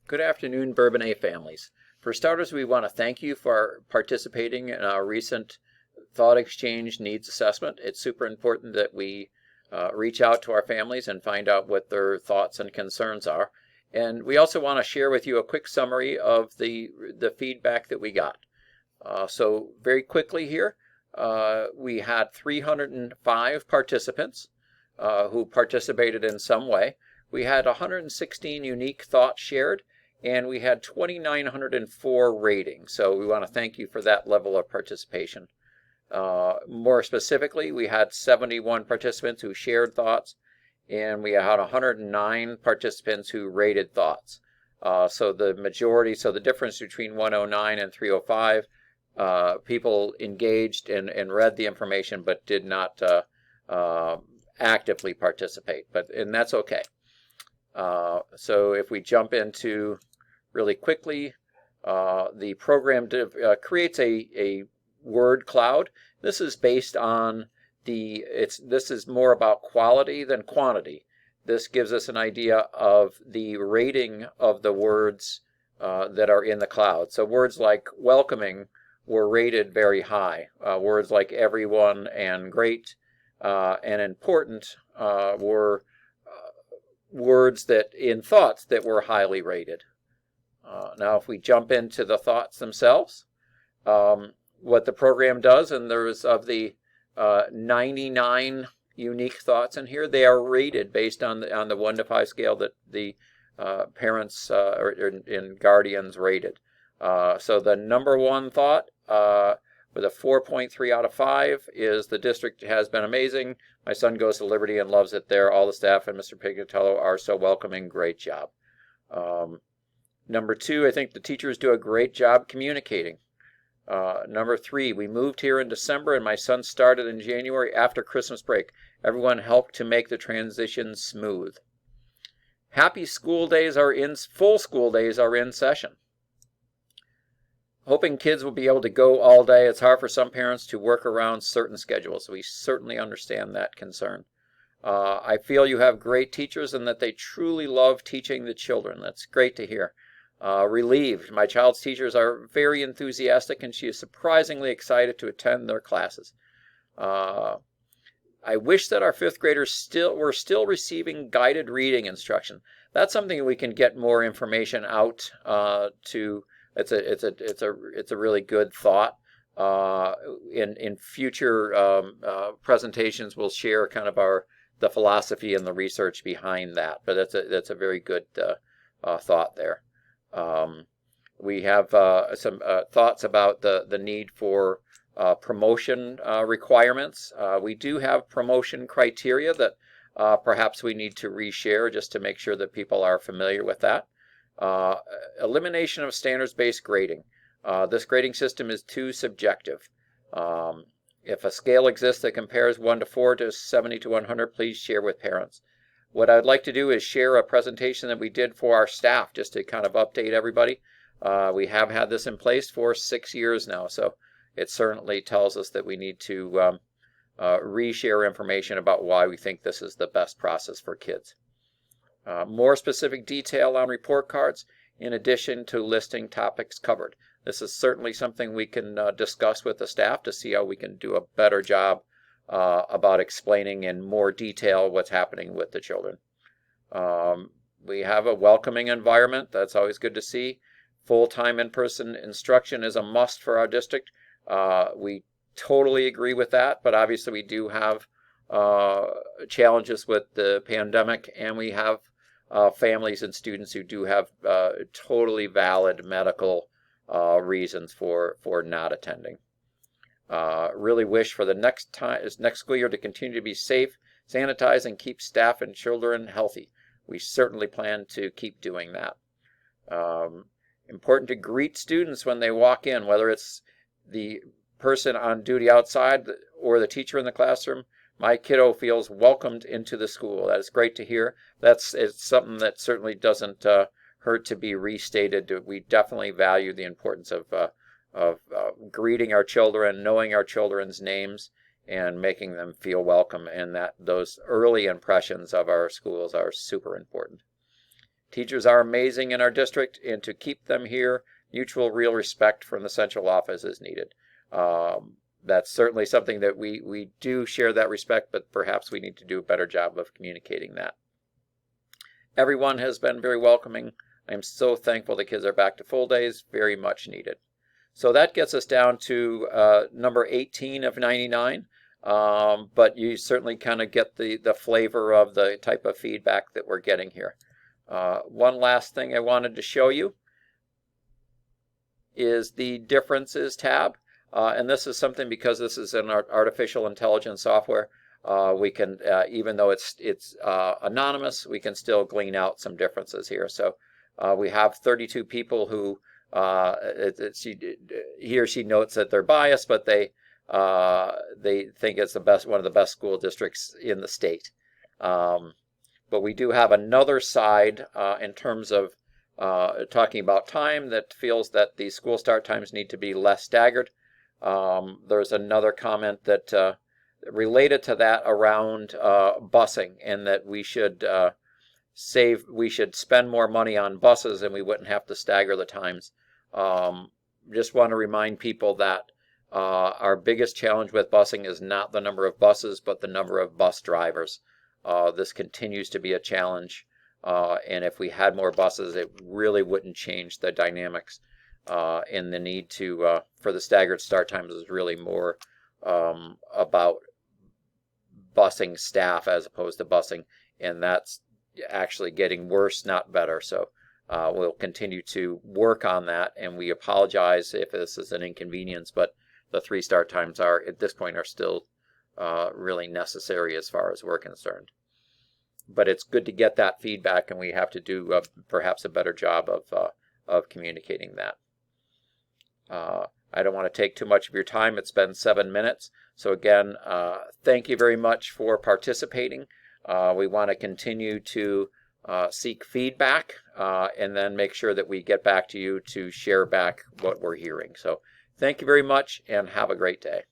Good afternoon, Bourbonnais families. For starters, we want to thank you for participating in our recent Thought Exchange Needs Assessment. It's super important that we reach out to our families and find out what their thoughts and concerns are. And we also want to share with you a quick summary of the feedback that we got. So very quickly here, we had 305 participants who participated in some way. We had 116 unique thoughts shared, and we had 2,904 ratings. So we want to thank you for that level of participation. More specifically, we had 71 participants who shared thoughts, and we had 109 participants who rated thoughts. So the difference between 109 and 305, people engaged and read the information but did not actively participate, and that's okay. So if we jump into really quickly, the program creates a word cloud. This is based on this is more about quality than quantity. This gives us an idea of the rating of the words that are in the cloud. So words like welcoming were rated very high. Words like everyone and great and important were words that in thoughts that were highly rated. Now if we jump into the thoughts themselves, what the program does, and there's of the 99 unique thoughts in here, they are rated based on the 1 to 5 scale that the parents and guardians rated. So the number one thought with a 4.3 out of 5 is the district has been amazing. My son goes to Liberty and loves it there. All the staff and Mr. Pignatello are so welcoming. Great job. Number 2, I think the teachers do a great job communicating. Number 3, we moved here in December and my son started in January after Christmas break. Everyone helped to make the transition smooth. Happy school days are in, full school days are in session. Hoping kids will be able to go all day. It's hard for some parents to work around certain schedules. We certainly understand that concern. I feel you have great teachers and that they truly love teaching the children. That's great to hear. Relieved. My child's teachers are very enthusiastic and she is surprisingly excited to attend their classes. I wish that our 5th graders were still receiving guided reading instruction. That's something we can get more information out to. It's a really good thought. In future presentations, we'll share kind of the philosophy and the research behind that. But that's a very good thought there. We have some thoughts about the need for promotion requirements. We do have promotion criteria that perhaps we need to reshare just to make sure that people are familiar with that. Elimination of standards-based grading. This grading system is too subjective. If a scale exists that compares 1 to 4 to 70 to 100, please share with parents. What I'd like to do is share a presentation that we did for our staff just to kind of update everybody. We have had this in place for 6 years now, so it certainly tells us that we need to reshare information about why we think this is the best process for kids. More specific detail on report cards in addition to listing topics covered. This is certainly something we can discuss with the staff to see how we can do a better job about explaining in more detail what's happening with the children. We have a welcoming environment. That's always good to see. Full-time in-person instruction is a must for our district. We totally agree with that, but obviously we do have challenges with the pandemic, and we have families and students who do have totally valid medical reasons for not attending. Really wish for the next school year to continue to be safe, sanitize, and keep staff and children healthy. We certainly plan to keep doing that. Important to greet students when they walk in, whether it's the person on duty outside or the teacher in the classroom. My kiddo feels welcomed into the school. That is great to hear. It's something that certainly doesn't hurt to be restated. We definitely value the importance of greeting our children, knowing our children's names, and making them feel welcome, and that those early impressions of our schools are super important. Teachers are amazing in our district, and to keep them here, mutual real respect from the central office is needed. That's certainly something that we do share that respect, but perhaps we need to do a better job of communicating that. Everyone has been very welcoming. I'm so thankful the kids are back to full days, very much needed. So that gets us down to number 18 of 99, but you certainly kind of get the flavor of the type of feedback that we're getting here. One last thing I wanted to show you is the differences tab, and this is something, because this is an artificial intelligence software, we can, even though it's anonymous, we can still glean out some differences here. So we have 32 people who he or she notes that they're biased, but they think it's one of the best school districts in the state. But we do have another side in terms of talking about time that feels that the school start times need to be less staggered. There's another comment that related to that around busing, and that we should spend more money on buses and we wouldn't have to stagger the times. Just want to remind people that our biggest challenge with busing is not the number of buses, but the number of bus drivers. This continues to be a challenge, and if we had more buses, it really wouldn't change the dynamics. And the need for the staggered start times is really more about busing staff as opposed to busing, and that's actually getting worse, not better. So we'll continue to work on that, and we apologize if this is an inconvenience, but the 3 start times at this point are still really necessary as far as we're concerned. But it's good to get that feedback, and we have to do perhaps a better job of communicating that. I don't want to take too much of your time. It's been 7 minutes. So again, thank you very much for participating. We want to continue to seek feedback and then make sure that we get back to you to share back what we're hearing. So thank you very much, and have a great day.